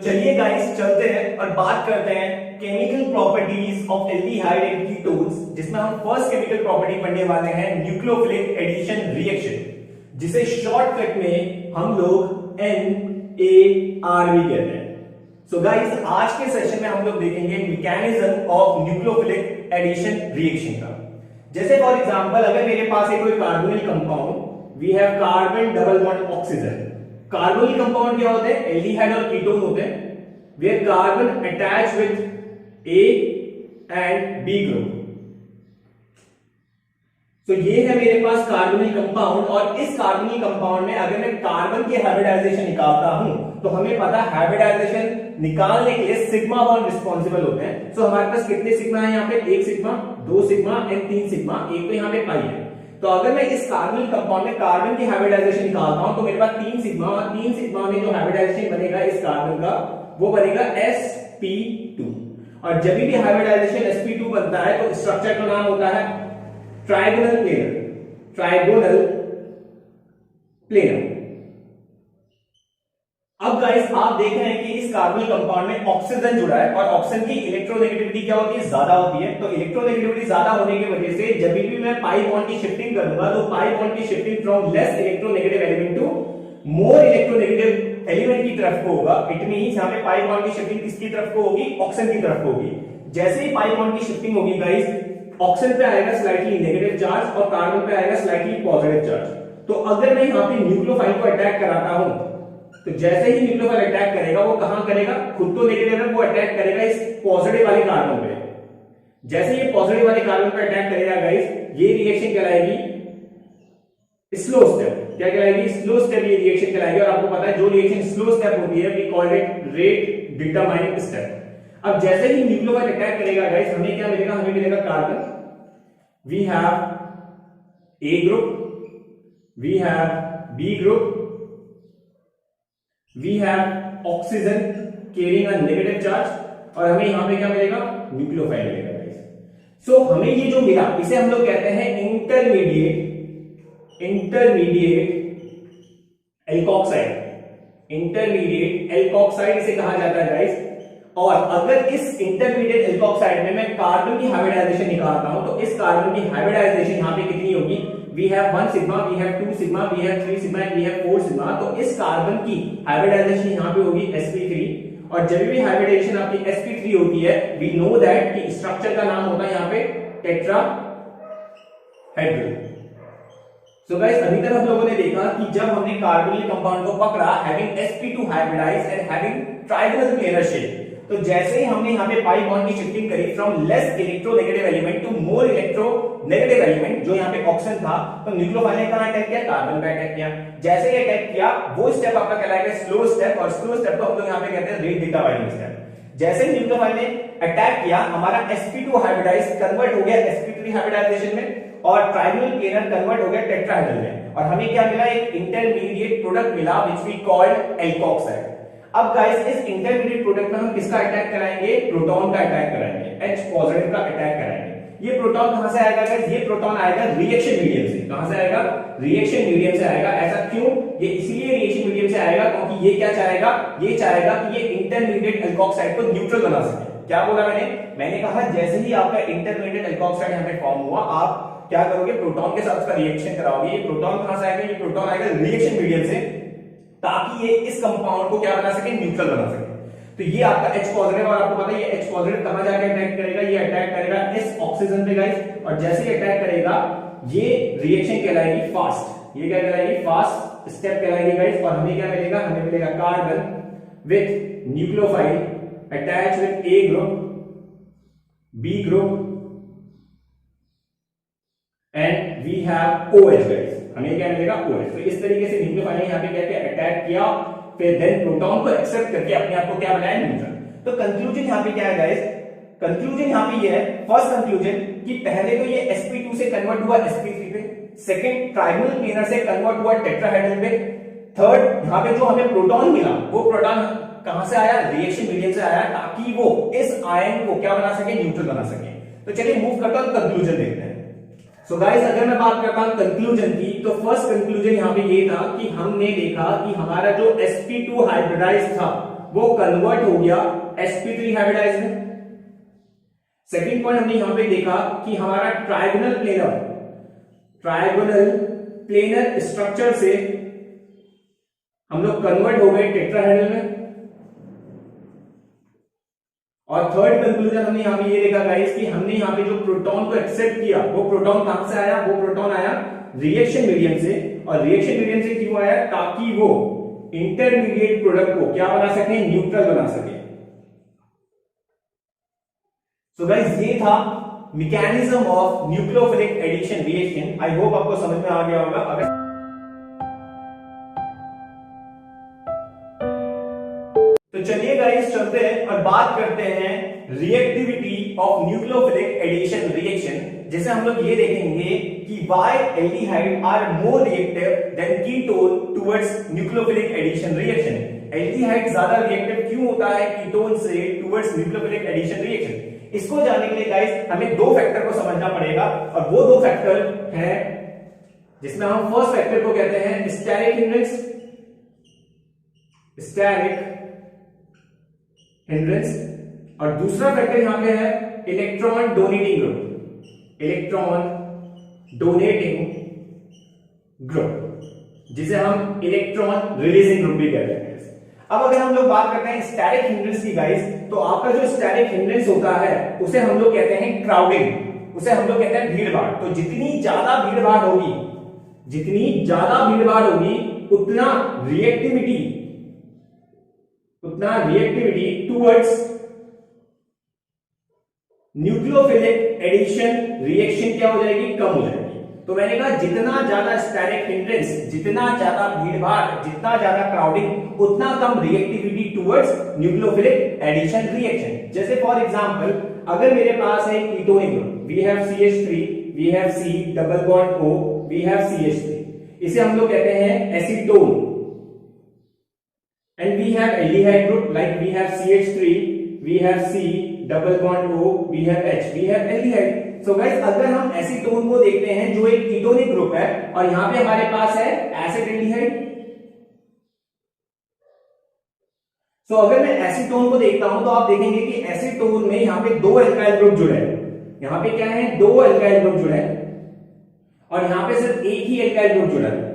चलिए गाइस चलते हैं और बात करते हैं chemical properties of aldehyde and ketones, जिसमें हम फर्स्ट केमिकल प्रॉपर्टी पढ़ने वाले हैं न्यूक्लियोफिलिक एडिशन रिएक्शन, जिसे शॉर्टकट में हम लोग NAR भी कहते हैं। सो गाइस आज के सेशन में हम लोग देखेंगे mechanism of nucleophilic addition reaction का। जैसे फॉर एग्जांपल अगर मेरे पास है कोई carbonyl compound, we have carbon double bond oxygen. Carbonyl compound क्या होते हैं? एल्डिहाइड और कीटोन होते हैं, where carbon attach with A and B group. तो ये है मेरे पास कार्बोनिल कंपाउंड, और इस कार्बोनिल कंपाउंड में अगर मैं कार्बन की हाइब्रिडाइजेशन निकालता हूं तो हमें पता है हाइब्रिडाइजेशन निकालने के लिए सिग्मा बॉन्ड रिस्पॉन्सिबल होते हैं। सो हमारे पास कितने सिग्मा है यहाँ पे? 1 सिग्मा, 2 सिग्मा एंड 3 सिग्मा, एक तो यहाँ पे पाई है। तो अगर मैं इस कार्बोनिल कंपाउंड में कार्बन की हाइब्रिडाइजेशन निकालता हूं तो मेरे पास 3 सिग्मा, और 3 सिग्मा में जो हाइब्रिडाइजेशन बनेगा इस कार्बन का वो बनेगा sp2। और जब भी हाइब्रिडाइजेशन sp2 बनता है तो स्ट्रक्चर का नाम होता है ट्राइगोनल प्लेनर, ट्राइगोनल प्लेनर। अब गाइस आप देख रहे हैं कि इस कार्बोनिल कंपाउंड में ऑक्सीजन जुड़ा है, और ऑक्सीजन की इलेक्ट्रोनेगेटिविटी क्या होती है? ज्यादा होती है। तो इलेक्ट्रोनेगेटिविटी ज्यादा होने की वजह से जब भी मैं पाई बॉन्ड की शिफ्टिंग करूंगा तो पाई बॉन्ड की shifting from less electronegative element to more electronegative element की तरफ को होगा। इट मींस यहां पे पाई बॉन्ड की शिफ्टिंग किसकी तरफ को होगी? ऑक्सीजन की तरफ को होगी। जैसे ही पाई बॉन्ड की शिफ्टिंग होगी गाइस, ऑक्सीजन पे आएगा स्लाइटली नेगेटिव चार्ज और कार्बन पे आएगा स्लाइटली पॉजिटिव चार्ज। तो अगर मैं यहां पे न्यूक्लियोफाइल को अटैक कराता हूं तो जैसे ही न्यूक्लियोफाइल अटैक करेगा वो कहां करेगा? खुद तो नेगेटिव है, वो अटैक करेगा इस पॉजिटिव वाले कार्बन पे। जैसे ये पॉजिटिव वाले कार्बन पे अटैक करेगा गाइस, ये रिएक्शन कहलाएगी स्लो स्टेप। क्या कहलाएगी? स्लो स्टेप ये रिएक्शन कहलाएगी। और आपको पता है जो रिएक्शन स्लो स्टेप होती है we call it rate determining step. अब जैसे ही न्यूक्लियोफाइल अटैक करेगा गाइस, हमें क्या मिलेगा? हमें मिलेगा carbon, we have A group, we have B group, we have oxygen carrying a negative charge, और हमें यहां पे क्या मिलेगा? न्यूक्लियोफाइल मिलेगा गाइस। सो हमें ये जो मिला इसे हम लोग कहते हैं इंटरमीडिएट एल्कोक्साइड। इंटरमीडिएट एल्कोक्साइड इसे कहा जाता है गाइस। और अगर इस इंटरमीडिएट एल्कोक्साइड में मैं कार्बन की हाइब्रिडाइजेशन निकालता हूं तो इस कार्बन की हाइब्रिडाइजेशन यहां पे कितनी होगी? We have 1 sigma, we have 2 sigma, we have 3 sigma and we have 4 sigma. तो इस कार्बन की हाइब्रिडाइजेशन यहां पे होगी sp3। और जब भी हाइब्रिडाइजेशन आपकी sp3 होती है, वी नो दैट कि स्ट्रक्चर का नाम होता है यहां पे टेट्राहेड्रल। सो गाइस अभी तक हम लोगों ने देखा कि जब हमने कार्बोनिल कंपाउंड को पकड़ा having sp2 hybridized and having trigonal planar shape, तो जैसे ही हमने यहां पे पाई बॉन्ड की शिफ्टिंग करी from less electronegative element to more electronegative element, जो यहां पे ऑक्सीजन था, तो न्यूक्लियोफाइल ने कहां अटैक किया? कार्बन पे अटैक किया। जैसे ही अटैक किया वो स्टेप आपका कहलाएगा स्लो स्टेप, और स्लो स्टेप को हम लोग यहां पे कहते हैं रेट डिटरमाइनिंग स्टेप। जैसे ही न्यूक्लियोफाइल ने अटैक किया, हमारा sp2 हाइब्रिडाइज कन्वर्ट हो गया sp3 हाइब्रिडाइजेशन में, और ट्राइगोनल प्लेनर कन्वर्ट हो गया टेट्राहेड्रल में, और हमें क्या मिला? एक इंटरमीडिएट प्रोडक्ट मिला व्हिच वी कॉल्ड एल्कोक्साइड। अब गाइस इस इंटरमीडिएट प्रोडक्ट में हम किसका अटैक कराएंगे? प्रोटॉन का अटैक कराएंगे, H पॉजिटिव का अटैक कराएंगे। ये प्रोटॉन कहां से आएगा गाइस? ये प्रोटॉन आएगा रिएक्शन मीडियम से। कहां से आएगा? रिएक्शन मीडियम से आएगा। ऐसा क्यों? ये इसलिए रिएक्शन मीडियम से आएगा क्योंकि ये क्या चाहेगा? ये चाहेगा कि ये इंटरमीडिएट एल्कोक्साइड को न्यूट्रल बना सके। क्या बोला मैंने कहा जैसे ही आपका इंटरमीडिएट एल्कोक्साइड यहां पे फॉर्म हुआ, आप क्या करोगे? प्रोटॉन के साथ उसका रिएक्शन कराओगे। ये प्रोटॉन कहां से आएगा? ये प्रोटॉन आएगा रिएक्शन मीडियम से, ताकि ये इस कंपाउंड को क्या बना सके? न्यूट्रल बना सके। तो ये आपका H पॉजिटिव, और आपको पता है ये H पॉजिटिव कहां जाके अटैक करेगा? ये अटैक करेगा इस ऑक्सीजन पे गाइस, और जैसे ही अटैक करेगा ये रिएक्शन कहलाएगी फास्ट। ये क्या कहलाएगी? फास्ट स्टेप कहलाएगी गाइस। और हमें क्या मिलेगा? हमें मिलेगा carbon with nucleophile attach with A group, B group and we have OH guys. हमें क्या मिलेगा? OH। तो इस तरीके से न्यूक्लियोफाइल ने यहां पे क्या किया? अटैक किया, फिर देन प्रोटॉन को एक्सेप्ट करके अपने आप को क्या बनाया? न्यूट्रल। तो कंक्लूजन यहां पे क्या है गाइस? कंक्लूजन यहां पे ये है, फर्स्ट कंक्लूजन कि पहले तो ये sp2 से कन्वर्ट हुआ sp3 पे, सेकंड ट्राइगोनल प्लेनर से कन्वर्ट हुआ टेट्राहेड्रल पे, थर्ड यहां पे जो हमें प्रोटॉन मिला वो प्रोटॉन कहां से आया? रिएक्शन मीडियम से आया, ताकि वो इस आयन को क्या बना सके? न्यूट्रल बना सके। तो चलिए मूव करता हूं, कंक्लूजन देखते हैं। सो गाइस अगर मैं बात करता हूं कंक्लूजन की, तो फर्स्ट कंक्लूजन यहां पे ये था कि हमने देखा कि हमारा जो sp2 हाइब्रिडाइज था वो कन्वर्ट हो गया sp3 हाइब्रिडाइज में। सेकंड पॉइंट हमने यहां पे देखा कि हमारा ट्राइगोनल प्लेनर स्ट्रक्चर से हम लोग कन्वर्ट हो गए टेट्राहेड्रल में। और थर्ड कंक्लूजन हमने यहां पे ये देखा गाइस कि हमने यहां पे जो प्रोटॉन को एक्सेप्ट किया, वो प्रोटॉन कहां से आया? वो प्रोटॉन आया रिएक्शन मीडियम से। और रिएक्शन मीडियम से क्यों आया? ताकि वो इंटरमीडिएट प्रोडक्ट को क्या बना सके? न्यूट्रल बना सके। सो गाइस ये था mechanism of nucleophilic addition reaction. I hope आपको समझ में आ गया होगा। अगर तो चलिए गाइस चलते हैं और बात करते हैं reactivity of nucleophilic addition reaction. जैसे हम लोग ये देखेंगे कि why aldehyde are more reactive than ketone towards nucleophilic addition reaction. Aldehyde ज्यादा रिएक्टिव क्यों होता है कीटोन से टुवर्ड्स न्यूक्लियोफिलिक एडिशन रिएक्शन? इसको जानने के लिए गाइस हमें दो फैक्टर को समझना पड़ेगा, और वो दो फैक्टर हैं जिसमें हम फर्स्ट फैक्टर को कहते हैं स्टेरिक हिंड्रेंस, और दूसरा फैक्टर यहां पे है इलेक्ट्रॉन डोनेटिंग ग्रुप, जिसे हम इलेक्ट्रॉन रिलीजिंग ग्रुप भी कहते हैं। अब अगर हम लोग बात करते हैं स्टैटिक हिंड्रेंस की गाइस, तो आपका जो स्टैटिक हिंड्रेंस होता है उसे हम लोग कहते हैं क्राउडिंग, उसे हम लोग कहते हैं भीड़भाड़। तो जितनी ज्यादा भीड़भाड़ होगी उतना reactivity towards nucleophilic addition reaction क्या हो जाएगी? कम हो जाएगी। तो मैंने कहा जितना ज्यादा स्टैटिक हिंड्रेंस, जितना ज्यादा भीड़भाड़, जितना ज्यादा क्राउडिंग, उतना कम reactivity towards nucleophilic addition reaction. जैसे फॉर एग्जांपल अगर मेरे पास है ketonic group, we have CH3, we have C double bond O, we have CH3, इसे हम लोग कहते हैं acetone. And we have aldehyde group like we have CH3, we have C double bond O, we have H, we have aldehyde. So guys अगर हम acetone को देखते हैं जो एक कीटोनिक ग्रुप है, और यहां पे हमारे पास है एसिड एल्डिहाइड। सो अगर मैं एसीटोन को देखता हूं तो आप देखेंगे कि एसीटोन में यहां पे दो एल्काइल ग्रुप जुड़े हैं। यहां पे क्या है? दो एल्काइल ग्रुप जुड़े हैं, और यहां पे सिर्फ एक ही एल्काइल ग्रुप जुड़ा है।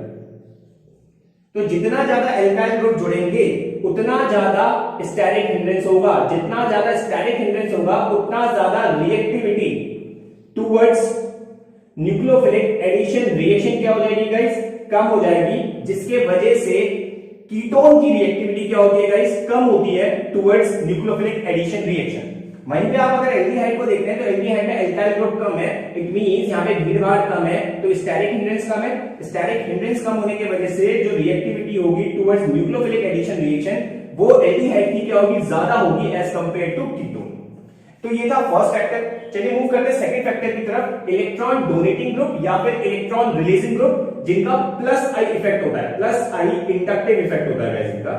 तो जितना ज्यादा एल्काइल ग्रुप जुड़ेंगे उतना ज्यादा स्टेरिक हिंड्रेंस होगा, जितना ज्यादा स्टेरिक हिंड्रेंस होगा उतना ज्यादा reactivity towards nucleophilic addition reaction क्या हो जाएगी गाइस? कम हो जाएगी, जिसके वजह से कीटोन की रिएक्टिविटी क्या होती है गाइस? कम होती है टुवर्ड्स न्यूक्लियोफिलिक एडिशन रिएक्शन। वहीं पे आप अगर एल्डिहाइड को देखते हैं तो एल्डिहाइड में एल्काइल ग्रुप कम है, इट मींस यहां पे भीड़भाड़ कम है, तो स्टेरिक हिंड्रेंस कम है। स्टेरिक हिंड्रेंस कम होने की वजह से जो रिएक्टिविटी होगी टुवर्ड्स न्यूक्लियोफिलिक एडिशन रिएक्शन, वो एल्डिहाइड की क्या होगी? ज्यादा होगी एज कंपेयर टू कीटोन। तो ये था फर्स्ट फैक्टर। चलिए मूव करते हैं सेकंड फैक्टर की तरफ, इलेक्ट्रॉन डोनेटिंग ग्रुप या फिर इलेक्ट्रॉन रिलीजिंग ग्रुप, जिनका प्लस आई इफेक्ट होता है, प्लस आई इंडक्टिव इफेक्ट होता है गाइस इनका।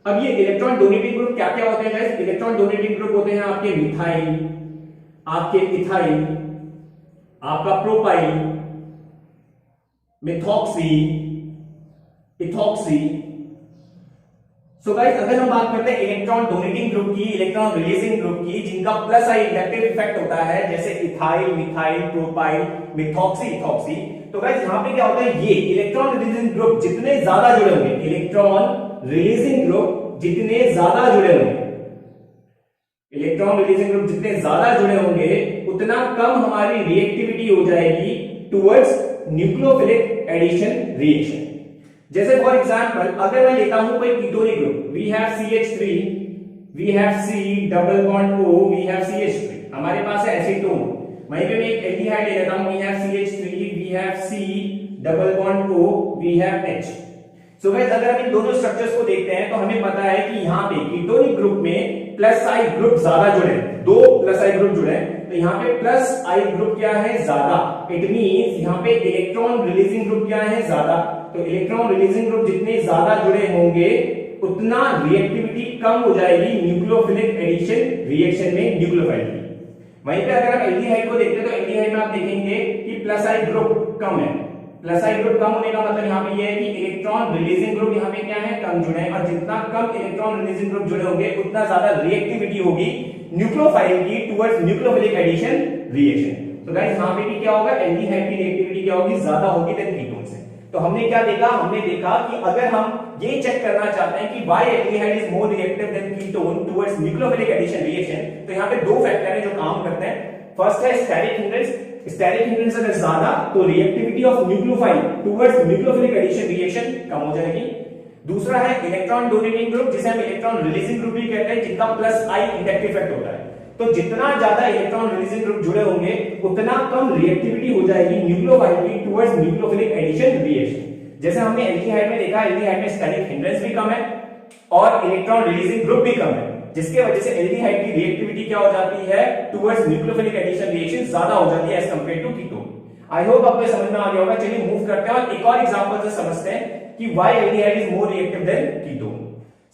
अब ये इलेक्ट्रॉन डोनेटिंग ग्रुप क्या क्या होते हैं गाइस? इलेक्ट्रॉन डोनेटिंग ग्रुप होते हैं आपके मिथाइल, आपके इथाइल, आपका प्रोपाइल, मिथॉक्सी, इथॉक्सी। सो गाइस अगर हम बात करते हैं इलेक्ट्रॉन डोनेटिंग ग्रुप की, इलेक्ट्रॉन रिलीजिंग ग्रुप की, जिनका प्लस आई इंडक्टिव इफेक्ट होता है, जैसे ethyl, methyl, propyl, methoxy, ethoxy, तो गाइस यहां पे क्या होता है? ये इलेक्ट्रॉन रिलीजिंग ग्रुप जितने ज्यादा जुड़े होंगे, इलेक्ट्रॉन रिलीजिंग ग्रुप जितने ज्यादा जुड़े होंगे, इलेक्ट्रॉन रिलीजिंग ग्रुप जितने ज्यादा जुड़े होंगे उतना कम हमारी रिएक्टिविटी हो जाएगी टुवर्ड्स न्यूक्लियोफिलिक एडिशन रिएक्शन। जैसे फॉर एग्जांपल अगर मैं लेता हूं कोई ketonic group, we have CH3, we have C double bond O, we have CH3, हमारे पास है एसीटोन। वहीं पे मैं एक एल्डिहाइड ले लेता हूं, we have CH3, we have C double bond O, we have H। So guys अगर हम इन दोनों स्ट्रक्चर्स को देखते हैं तो हमें पता है कि यहां पे कीटोनिक ग्रुप में प्लस आई ग्रुप ज्यादा जुड़े हैं, दो प्लस आई ग्रुप जुड़े हैं, तो यहां पे प्लस आई ग्रुप क्या है? ज्यादा। इट मींस यहां पे इलेक्ट्रॉन रिलीजिंग ग्रुप क्या है? ज्यादा। तो इलेक्ट्रॉन रिलीजिंग ग्रुप जितने ज्यादा जुड़े होंगे उतना रिएक्टिविटी कम हो जाएगी न्यूक्लियोफिलिक एडिशन रिएक्शन में न्यूक्लियोफाइल की। वहीं पे अगर हम एल्डिहाइड को देखते हैं तो एल्डिहाइड में आप देखेंगे कि प्लस आई ग्रुप कम है, प्लस आई ग्रुप कम होने का मतलब यहाँ पे ये है कि इलेक्ट्रॉन रिलीजिंग ग्रुप यहाँ पे क्या है, कम जुड़े हैं, और जितना कम इलेक्ट्रॉन रिलीजिंग ग्रुप जुड़े होंगे उतना ज्यादा रिएक्टिविटी होगी न्यूक्लियोफाइल की टुवर्ड्स न्यूक्लियोफिलिक एडिशन रिएक्शन। तो गाइस यहाँ पे भी क्या होगा, एल्डिहाइड की रिएक्टिविटी क्या होगी, ज्यादा होगी देन कीटोन से। तो हमने क्या देखा, हमने देखा कि अगर हम ये चेक करना चाहते हैं कि why aldehyde is more reactive than ketone towards nucleophilic addition reaction, तो यहाँ पे दो फैक्टर है जो काम करते हैं। फर्स्ट है स्टेरिक हिंड्रेंस, स्टेरिक हिंड्रेंस अगर ज्यादा तो reactivity of nucleophile towards nucleophilic addition reaction कम हो जाएगी। दूसरा है इलेक्ट्रॉन डोनेटिंग ग्रुप, जिसे हम इलेक्ट्रॉन रिलीजिंग ग्रुप भी कहते हैं, जिनका प्लस आई इंडक्टिव इफेक्ट होता है। तो जितना ज्यादा इलेक्ट्रॉन रिलीजिंग ग्रुप जुड़े होंगे उतना कम रिएक्टिविटी हो जाएगी न्यूक्लियोफाइल की टुवर्ड्स न्यूक्लियोफिलिक एडिशन रिएक्शन। जैसे हमने एल्डिहाइड में देखा, एल्डिहाइड में स्टेरिक हिंड्रेंस भी कम है और इलेक्ट्रॉन रिलीजिंग ग्रुप भी कम है, जिसके वजह से एल्डिहाइड की रिएक्टिविटी क्या हो जाती है, टुवर्ड्स न्यूक्लियोफिलिक एडिशन रिएक्शन ज्यादा हो जाती है एज कंपेयर टू कीटोन। आई होप आपको समझ में आ गया होगा। चलिए मूव करते हैं और एक और एग्जांपल से समझते हैं कि why aldehyde is more reactive than ketone.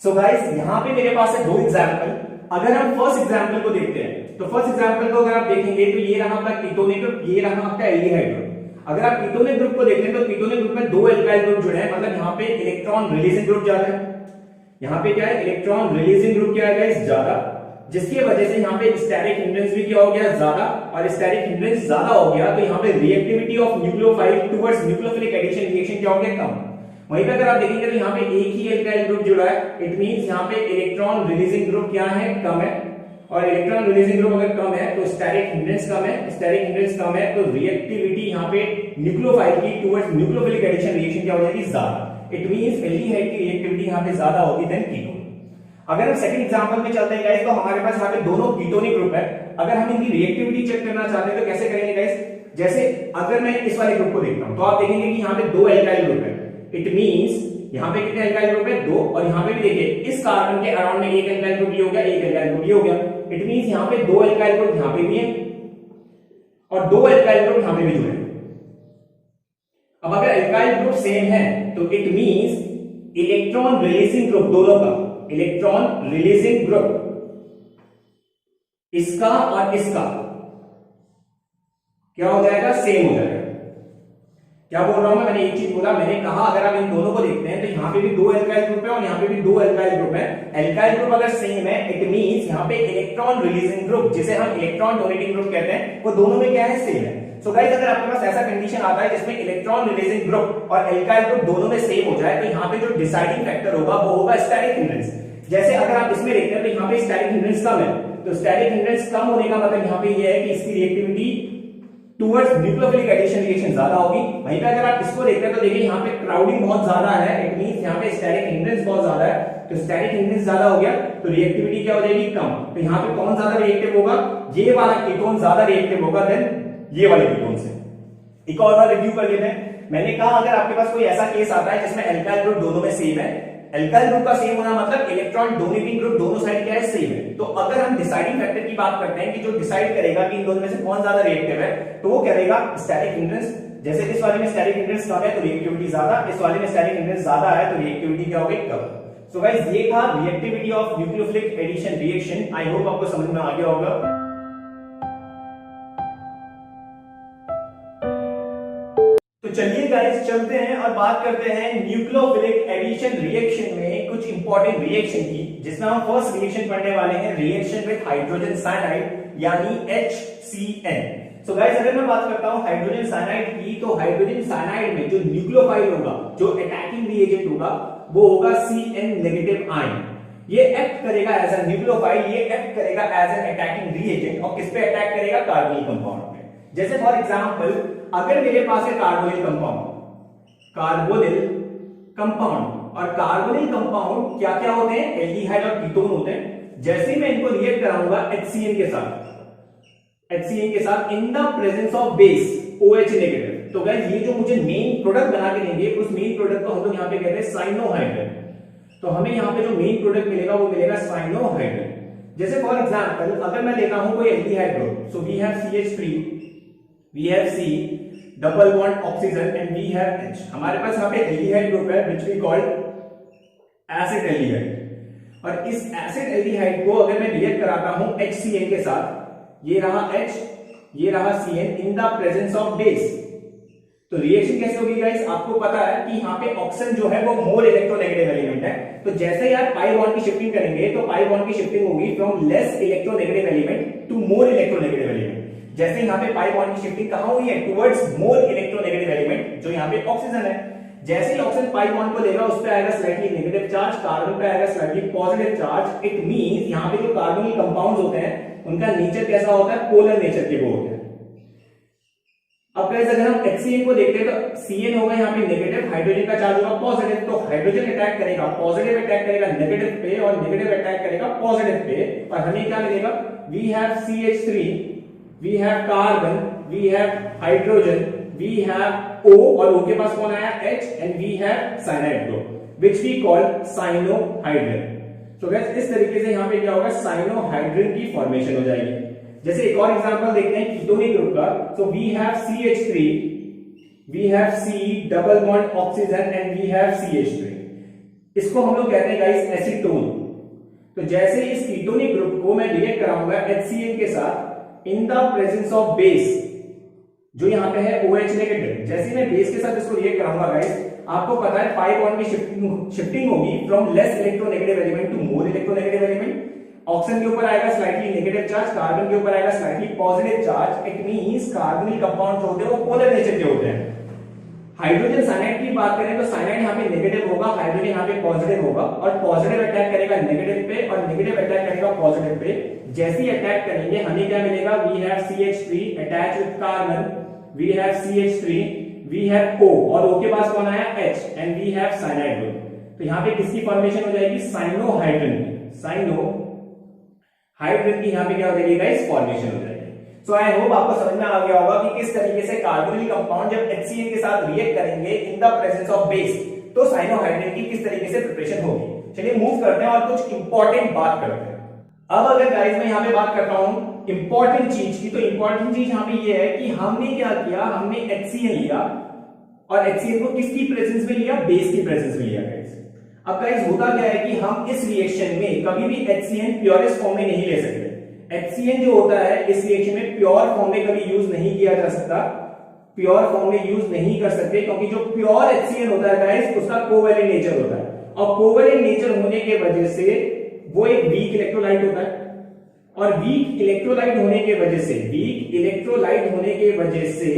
So guys यहाँ पे मेरे पास है दो एग्जांपल। अगर हम फर्स्ट एग्जांपल को देखते हैं तो फर्स्ट एग्जांपल को अगर आप देखेंगे तो ये रहा आपका कीटोनिक ग्रुप, ये रहा आपका एल्डिहाइड ग्रुप। अगर आप कीटोनिक ग्रुप को देखते हैं तो कीटोनिक ग्रुप में दो एल्काइल ग्रुप जुड़े हैं, मतलब यहाँ पे इलेक्ट्रॉन रिलीजिंग ग्रुप ज्यादा है। यहाँ पे क्या है, इलेक्ट्रॉन रिलीजिंग ग्रुप क्या है ज्यादा, जिसकी वजह से यहाँ पे स्टेरिक हिंड्रेंस भी क्या हो गया ज्यादा, और स्टेरिक हिंड्रेंस ज्यादा हो गया तो यहाँ पे reactivity of nucleophile towards nucleophilic addition reaction क्या हो गया, कम। वहीं पे अगर आप देखेंगे तो यहाँ पे एक ही एल्काइल ग्रुप जुड़ा है, इट मींस यहाँ पे इलेक्ट्रॉन रिलीजिंग ग्रुप क्या है, कम है, और इलेक्ट्रॉन रिलीजिंग ग्रुप अगर कम है तो स्टेरिक हिंड्रेंस कम है, स्टेरिक हिंड्रेंस कम है तो रिएक्टिविटी यहाँ पे न्यूक्लियोफाइल की टुवर्ड्स न्यूक्लियोफिलिक एडिशन रिएक्शन क्या हो जाएगी, ज्यादा। इट मींस एल्डिहाइड की रिएक्टिविटी यहाँ पे ज्यादा होगी देन कीटोन। अगर हम सेकंड एग्जांपल में चलते हैं गाइस, तो हमारे पास यहाँ पे दोनों कीटोनिक ग्रुप है। अगर हम इनकी रिएक्टिविटी चेक करना चाहते हैं तो कैसे करेंगे गाइस, जैसे अगर मैं इस वाले ग्रुप को देखता हूं तो आप देखेंगे कि यहाँ पे दो एल्काइल ग्रुप है, इट मींस यहाँ पे कितने एल्काइल ग्रुप है, दो, और यहाँ पे भी देखिए इस कार्बन के अराउंड में एक एल्काइल ग्रुप ये हो गया, एक एल्काइल ग्रुप ये हो गया। इट मींस यहाँ पे दो एल्काइल ग्रुप यहाँ पे भी है और दो एल्काइल ग्रुप यहाँ पे भी जुड़े हैं। अब अगर एल्काइल ग्रुप सेम है तो it means electron releasing group दोनों का, इलेक्ट्रॉन रिलीजिंग ग्रुप इसका और इसका क्या हो जाएगा, सेम हो जाएगा। क्या बोल रहा हूं मैं, मैंने एक चीज बोला, मैंने कहा अगर आप इन दोनों को देखते हैं तो यहाँ पे भी दो एल्काइल ग्रुप है और यहाँ पे भी दो एल्काइल ग्रुप है। एल्काइल ग्रुप अगर सेम है इट मींस यहाँ पे इलेक्ट्रॉन रिलीजिंग ग्रुप, जिसे हम इलेक्ट्रॉन डोनेटिंग ग्रुप कहते हैं, वो दोनों में क्या है, सेम है। सो गाइस अगर आपके पास ऐसा कंडीशन आता है जिसमें इलेक्ट्रॉन रिलीजिंग ग्रुप और एल्काइल ग्रुप दोनों में सेम हो जाए तो यहाँ पे जो डिसाइडिंग फैक्टर होगा वो होगा स्टेरिक हिंड्रेंस। जैसे अगर आप इसमें देखते हैं तो यहाँ पे स्टेरिक हिंड्रेंस कम है, तो स्टेरिक हिंड्रेंस कम होने का मतलब यहाँ पे ये है कि इसकी reactivity towards nucleophilic addition reaction ज्यादा होगी। वहीं पे अगर आप इसको देखते हैं तो देखिए यहाँ पे क्राउडिंग बहुत ज्यादा है, इट मींस यहाँ पे स्टेरिक हिंड्रेंस बहुत ज्यादा है, तो स्टेरिक हिंड्रेंस ज्यादा हो गया तो रिएक्टिविटी क्या हो जाएगी, कम। तो यहाँ पे कौन ज्यादा रिएक्टिव होगा, ये वाला कीटोन ज्यादा रिएक्टिव होगा देन ये वाले कीटोन से। एक और बार रिव्यू कर लेते हैं। मैंने कहा अगर आपके पास कोई ऐसा केस आता है जिसमें एल्काइल ग्रुप दोनों में सेम है, एल्काइल ग्रुप का सेम होना मतलब इलेक्ट्रॉन डोनेटिंग ग्रुप दोनों साइड क्या है, सेम है। तो अगर हम डिसाइडिंग फैक्टर की बात करते हैं कि जो डिसाइड करेगा कि इन दोनों में से कौन ज्यादा रिएक्टिव है, तो वो करेगा स्टेरिक हिंड्रेंस। जैसे इस वाले में स्टेरिक हिंड्रेंस कम है तो रिएक्टिविटी ज्यादा, इस वाले में स्टेरिक हिंड्रेंस ज्यादा है तो रिएक्टिविटी क्या होगी, कम। सो गाइस ये था reactivity of nucleophilic addition reaction. I hope आपको समझ में आ गया होगा। तो चलिए गाइस चलते हैं और बात करते हैं न्यूक्लियोफिलिक एडिशन रिएक्शन में कुछ इंपॉर्टेंट रिएक्शन की, जिसमें हम फर्स्ट रिएक्शन पढ़ने वाले हैं रिएक्शन विद हाइड्रोजन साइनाइड यानी HCN। सो गाइस अगर मैं बात करता हूं हाइड्रोजन साइनाइड की, तो हाइड्रोजन साइनाइड में जो न्यूक्लियोफाइल होगा, जो अटैकिंग रिएजेंट होगा, वो होगा Cn नेगेटिव आयन। ये एक्ट करेगा एज अ न्यूक्लियोफाइल, ये एक्ट करेगा एज एन अटैकिंग रिएजेंट, और किस पे अटैक करेगा, कार्बोनिल कंपाउंड पे। जैसे फॉर एग्जांपल अगर मेरे पास है कार्बोनिल कंपाउंड, कार्बोनिल कंपाउंड, और कार्बोनिल कंपाउंड क्या क्या होते हैं, एल्डिहाइड और कीटोन होते हैं। जैसे मैं इनको रिएक्ट कराऊंगा HCN के साथ, HCN के साथ इन the presence of base OH negative, तो गाइस ये जो मुझे मेन प्रोडक्ट बना के देंगे उस मेन प्रोडक्ट को हम लोग यहाँ पे कहते हैं साइनोहाइड्रेट। तो हमें यहाँ पे जो मेन प्रोडक्ट मिलेगा वो मिलेगा साइनोहाइड्रेट। जैसे फॉर एग्जांपल अगर मैं लेता हूं कोई aldehyde group, so we have CH3, we have C double bond oxygen and we have H। हमारे पास यहाँ पे एल्डिहाइड ग्रुप है which we call acid aldehyde, और इस एसिड एल्डिहाइड को अगर मैं रिएक्ट कराता हूं HCN के साथ, ये रहा H, ये रहा CN in the presence of base, तो रिएक्शन कैसे होगी गाइस, आपको पता है कि यहाँ पे ऑक्सीजन जो है वो मोर इलेक्ट्रोनेगेटिव एलिमेंट है, तो जैसे ही आप पाई बॉन्ड की शिफ्टिंग करेंगे तो पाई बॉन्ड की शिफ्टिंग होगी from less electronegative element to more electronegative element. जैसे यहाँ पे पाई बॉन्ड की शिफ्टिंग कहां हुई है, टुवर्ड्स मोर इलेक्ट्रोनेगेटिव एलिमेंट जो यहाँ पे ऑक्सीजन है। जैसे ही ऑक्सीजन पाई बॉन्ड को लेगा उस पे आएगा स्लाइटली नेगेटिव चार्ज, कार्बन पे आएगा slightly positive charge. It means यहाँ पे जो कार्बोनिल कंपाउंड्स होते हैं उनका नेचर कैसा होता है, पोलर नेचर के वो होते हैं। अब गाइस अगर हम HCN को देखते हैं तो Cn होगा यहाँ पे नेगेटिव, हाइड्रोजन का चार्ज होगा पॉजिटिव, तो हाइड्रोजन अटैक करेगा पॉजिटिव अटैक करेगा नेगेटिव पे और नेगेटिव अटैक करेगा पॉजिटिव पे, और हमें क्या मिलेगा, we have CH3, we have carbon, we have hydrogen, we have O और O के पास कौन आया H, and we have cyanide group which we call cyanohydrin. तो गाइस इस तरीके से यहाँ पे क्या होगा, साइनोहाइड्रिन की फॉर्मेशन हो जाएगी। जैसे एक और एग्जांपल देखते हैं कीटोनिक ग्रुप का, so we have CH3, we have C double bond oxygen and we have CH3। इसको हम लोग कहते हैं गाइस एसीटोन। तो जैसे इस कीटोनिक ग्रुप को मैं रिएक्ट कराऊंगा HCN के साथ इन द प्रेजेंस ऑफ बेस जो यहाँ पे है OH नेगेटिव, जैसे मैं बेस के साथ इसको रिएक्ट कराऊंगा गाइस, आपको पता है पाई बॉन्ड की शिफ्टिंग होगी from less electronegative element to more electronegative element. Oxygen के ऊपर आएगा स्लाइटली नेगेटिव चार्ज, कार्बन के ऊपर आएगा slightly positive charge. It means carbonyl compound जो होते हैं वो पोलर नेचर के होते हैं। हाइड्रोजन साइनाइड की बात करें तो साइनाइड यहाँ पे नेगेटिव होगा, हाइड्रोजन यहाँ पे पॉजिटिव होगा, और पॉजिटिव अटैक करेगा नेगेटिव पे और नेगेटिव अटैक करेगा पॉजिटिव पे। जैसे ही अटैक करेंगे हमें क्या मिलेगा, we have CH3 attach with carbon, we have CH3, we have O और O के पास कौन आया H, and we have cyanide group. तो यहाँ पे किसकी फॉर्मेशन हो जाएगी, साइनोहाइड्रिन की, साइनोहाइड्रिन की यहाँ पे क्या हो जाएगी गाइस, फॉर्मेशन हो जाएगी। सो आई होप आपको समझ में आ गया होगा कि किस तरीके से कार्बोनिल कंपाउंड जब HCN के साथ रिएक्ट करेंगे इन द प्रेजेंस ऑफ बेस तो साइनोहाइड्रिन की किस तरीके से प्रिपरेशन होगी। चलिए मूव करते हैं और कुछ इंपॉर्टेंट बात करते हैं। अब अगर गाइस मैं यहाँ पे बात करता हूं इंपॉर्टेंट चीज की, तो इंपॉर्टेंट चीज यहाँ पे ये है कि हमने क्या किया, हमने HCN लिया और HCN को किसकी प्रेजेंस में लिया, बेस की प्रेजेंस में लिया गाइस। अब गाइस होता क्या है कि हम इस रिएक्शन में कभी भी HCN प्योरेस्ट फॉर्म में नहीं ले सकते। HCN जो होता है इस रिएक्शन में प्योर फॉर्म में कभी यूज नहीं किया जा सकता, प्योर फॉर्म में यूज नहीं कर सकते, क्योंकि जो प्योर HCN होता है गाइस उसका कोवेलेंट नेचर होता है, और कोवेलेंट नेचर होने के वजह से वो एक वीक इलेक्ट्रोलाइट होता है, और वीक इलेक्ट्रोलाइट होने के वजह से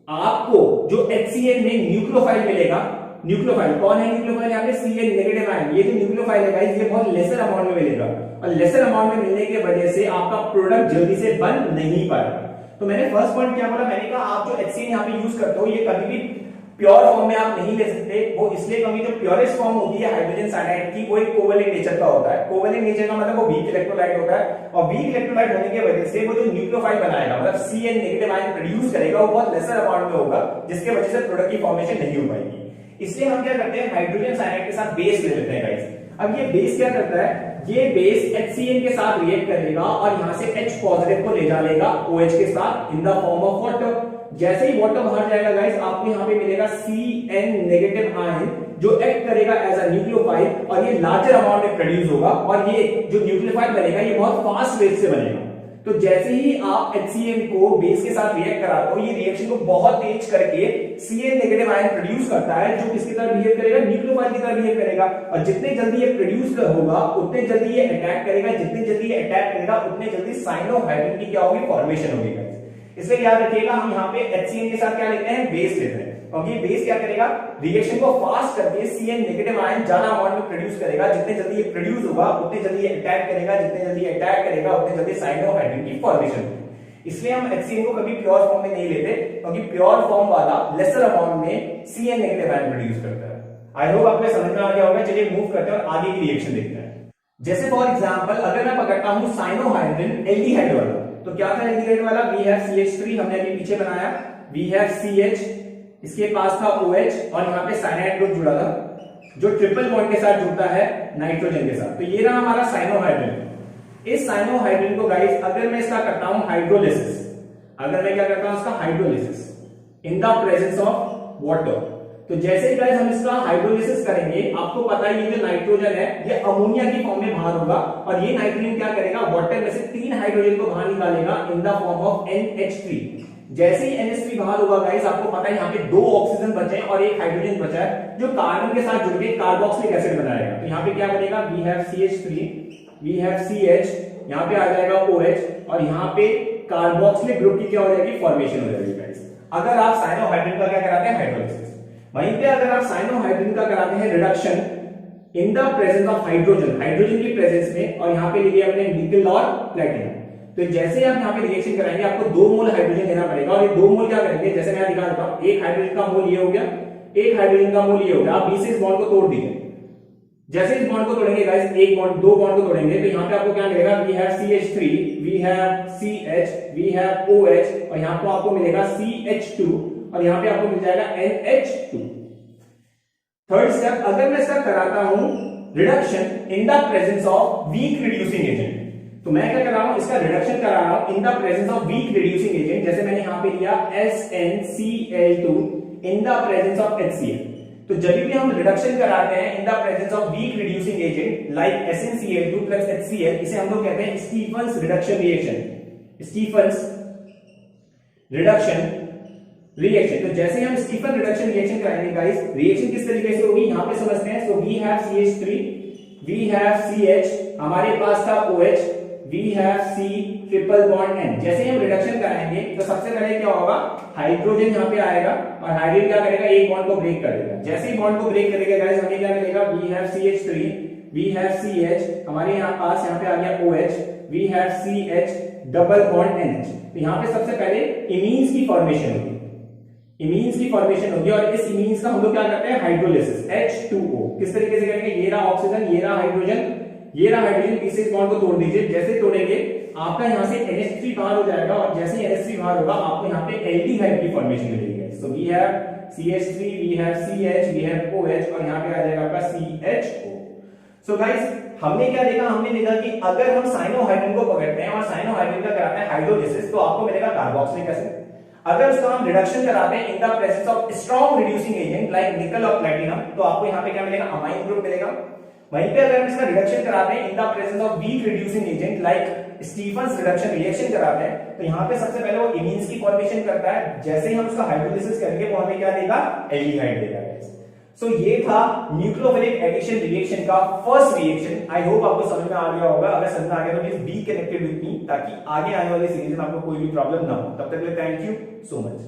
आपको जो HCN में न्यूक्लियोफाइल मिलेगा, न्यूक्लियोफाइल कौन है, न्यूक्लियोफाइल यहाँ पे Cn नेगेटिव आयन, ये जो न्यूक्लियोफाइल है गाइस ये बहुत लेसर अमाउंट में मिलेगा, और लेसर अमाउंट में मिलने की वजह से आपका प्रोडक्ट जल्दी से बन नहीं पाएगा। तो मैंने फर्स्ट पॉइंट क्या बोला, मैंने कहा आप जो HCN यहाँ पे यूज करते हो ये कभी भी प्योर फॉर्म में आप नहीं ले सकते, वो इसलिए क्योंकि जो प्योरेस्ट फॉर्म होती है हाइड्रोजन साइनाइड की वो एक कोवेलेंट नेचर का होता है। कोवेलेंट नेचर का मतलब वो वीक इलेक्ट्रोलाइट होता है, और वीक इलेक्ट्रोलाइट होने की वजह से वो जो न्यूक्लियोफाइल बनाएगा मतलब Cn नेगेटिव आयन प्रोड्यूस करेगा वो बहुत लेसर अमाउंट में होगा, जिसके वजह से प्रोडक्ट की फॉर्मेशन नहीं हो पाएगी। इसलिए हम क्या करते हैं, हाइड्रोजन साइनाइड के साथ बेस ले लेते हैं गाइस। अब ये बेस क्या करता है, ये बेस HCN के साथ रिएक्ट करेगा और यहां से H पॉजिटिव को ले जाएगा OH के साथ in the form of water. जैसे ही वाटर बाहर जाएगा गाइस आपको यहां पे मिलेगा Cn नेगेटिव आयन जो एक्ट करेगा एज अ न्यूक्लियोफाइल, और ये लार्जर अमाउंट में प्रोड्यूस होगा, और ये जो न्यूक्लियोफाइल बनेगा ये बहुत फास्ट रेट से बनेगा। तो जैसे ही आप HCN को बेस के साथ रिएक्ट कराते हो ये रिएक्शन को बहुत तेज करके Cn नेगेटिव आयन प्रोड्यूस करता है, जो किसकी तरह बिहेव करेगा, न्यूक्लियोफाइल की तरह बिहेव करेगा, और जितने जल्दी ये प्रोड्यूस होगा उतने जल्दी ये अटैक करेगा, जितने जल्दी ये अटैक करेगा उतने जल्दी साइनोहाइड्रिन की क्या होगी, फॉर्मेशन होगी। इसलिए याद रखिएगा हम यहाँ पे HCN के साथ क्या लेते हैं, बेस लेते हैं, क्योंकि बेस क्या करेगा, रिएक्शन को फास्ट करके Cn नेगेटिव आयन ज्यादा अमाउंट में प्रोड्यूस करेगा, जितने जल्दी ये प्रोड्यूस होगा उतने जल्दी ये अटैक करेगा, जितने जल्दी अटैक करेगा उतने जल्दी साइनोहाइड्रिन की फॉर्मेशन होगी। इसलिए हम HCN को कभी प्योर फॉर्म में नहीं लेते, क्योंकि प्योर फॉर्म वाला लेसर अमाउंट में Cn नेगेटिव आयन प्रोड्यूस करता है। आई होप आपको समझ में आ गया होगा। चलिए मूव करते हैं और आगे की रिएक्शन देखते हैं। जैसे फॉर एग्जांपल अगर मैं पकड़ता हूं साइनोहाइड्रिन एल्डिहाइड वाला, तो क्या था एल्डिहाइड वाला, वी हैव CH3 हमने अभी पीछे बनाया, वी हैव CH, इसके पास था OH और यहाँ पे साइनाइड ग्रुप जुड़ा था जो ट्रिपल बॉन्ड के साथ जुड़ता है नाइट्रोजन के साथ। तो ये रहा हमारा साइनोहाइड्रिन। इस साइनोहाइड्रिन को गाइस अगर मैं इसका करता हूं हाइड्रोलिसिस, अगर मैं क्या करता हूं इसका hydrolysis in the presence of water, तो जैसे ही गाइस हम इसका हाइड्रोलिसिस करेंगे आपको पता है ये जो नाइट्रोजन है ये अमोनिया की फॉर्म में बाहर होगा, और ये नाइट्रोजन क्या करेगा, वाटर में से 3 हाइड्रोजन को बाहर निकालेगा in the form of NH3। जैसे ही NH3 बाहर होगा गाइस, आपको पता है यहाँ पे 2 ऑक्सीजन बचे हैं और 1 हाइड्रोजन बचा है जो कार्बन के साथ जुड़ के कार्बोक्सिलिक एसिड बनाएगा। तो यहाँ पे क्या बनेगा, we have CH3, we have CH, यहाँ पे आ जाएगा OH और यहाँ पे कार्बोक्सिलिक ग्रुप की क्या हो जाएगी, फॉर्मेशन हो जाएगी गाइस। अगर आप साइनोहाइड्रिन का क्या कराते हैं, हाइड्रोलिसिस। वहीं पे अगर आप साइनोहाइड्रिन का कराते हैं reduction in the presence of hydrogen, hydrogen की प्रेजेंस में, और यहाँ पे लिए हमने निकल और प्लेटिनम। तो जैसे आप यहाँ पे रिएक्शन कराएंगे आपको 2 मोल हाइड्रोजन देना पड़ेगा और ये 2 मोल क्या करेंगे, जैसे मैं दिखा देता हूं, एक हाइड्रोजन का मोल ये हो गया, एक हाइड्रोजन का मोल ये हो गया। आप बीच से इस बॉन्ड को तोड़ दीजिए। जैसे इस बॉन्ड को तोड़ेंगे गाइस, एक बॉन्ड 2 बॉन्ड को तोड़ेंगे तो यहाँ पे आपको क्या मिलेगा, we have CH3, we have CH, we have OH और यहाँ पे आपको मिलेगा CH2 और यहाँ पे आपको मिल जाएगा NH2। थर्ड स्टेप, अगर मैं इसका कराता हूं reduction in the presence of weak reducing agent, तो मैं क्या कर रहा हूं, इसका रिडक्शन करा रहा हूं in the presence of weak reducing agent. जैसे मैंने यहां पे लिया SnCl2 in the presence of HCl। तो जब भी हम रिडक्शन कराते हैं in the presence of weak reducing agent like SnCl2 plus HCl, इसे हम लोग कहते हैं Stephen's reduction reaction, Stephen's reduction reaction. तो जैसे हम स्टीफन रिडक्शन रिएक्शन कराएंगे गाइस, रिएक्शन किस तरीके से होगी यहां पे समझते हैं। So we have CH3, we have CH, हमारे पास था OH, we have C triple bond N। जैसे ही हम रिडक्शन कराएंगे तो सबसे पहले क्या होगा, हाइड्रोजन यहाँ पे आएगा और हाइड्रोजन क्या करेगा, एक बॉन्ड को ब्रेक कर देगा। जैसे ही बॉन्ड को ब्रेक करेगा गाइस, हमें क्या मिलेगा, we have CH3, we have CH, हमारे यहाँ पास यहाँ पे आ गया OH, we have CH double bond NH। तो यहाँ पे सबसे पहले इमीन्स की फॉर्मेशन होगी, इमीन्स की फॉर्मेशन होगी और इस इमीन्स का हम लोग क्या करते हैं, हाइड्रोलिसिस, H2O। किस तरीके से करेंगे, ये रहा ऑक्सीजन, ये रहा हाइड्रोजन, ये रहा हाइड्रोजन, तीसरे बॉन्ड को तोड़ दीजिए। जैसे तोड़ेंगे आपका यहाँ से NH3 बाहर हो जाएगा और जैसे ही NH3 बाहर होगा आपको यहाँ पे एल्डिहाइड की फॉर्मेशन मिलेगी। So we have CH3, we have CH, we have OH और यहाँ पे आ जाएगा आपका CHO। सो गाइस, हमने क्या देखा, हमने देखा कि अगर हम साइनोहाइड्रिन को पकड़ते हैं और साइनोहाइड्रिन का कराते हैं हाइड्रोलिसिस तो आपको मिलेगा कार्बोक्सिलिक एसिड। अगर उसका हम रिडक्शन कराते हैं in the presence of strong reducing agent like निकल और प्लैटिनम तो आपको यहाँ पे क्या मिलेगा, अमाइन ग्रुप मिलेगा। वहीं पे अगर हम इसका रिडक्शन कराते हैं in the presence of weak reducing agent like Stephen's reduction reaction कराते हैं तो यहाँ पे सबसे पहले वो इमीन्स की फॉर्मेशन करता है। जैसे ही हम उसका हाइड्रोलिसिस करेंगे वो हमें क्या देगा, एल्डिहाइड देगा। सो ये था न्यूक्लियोफिलिक एडिशन रिएक्शन का फर्स्ट रिएक्शन। आई होप आपको समझ में आ गया होगा। अगर समझ में आ गया तो please be connected with me ताकि आगे आने वाली सीरीज में आपको कोई भी प्रॉब्लम ना हो। तब तक के लिए थैंक यू सो मच।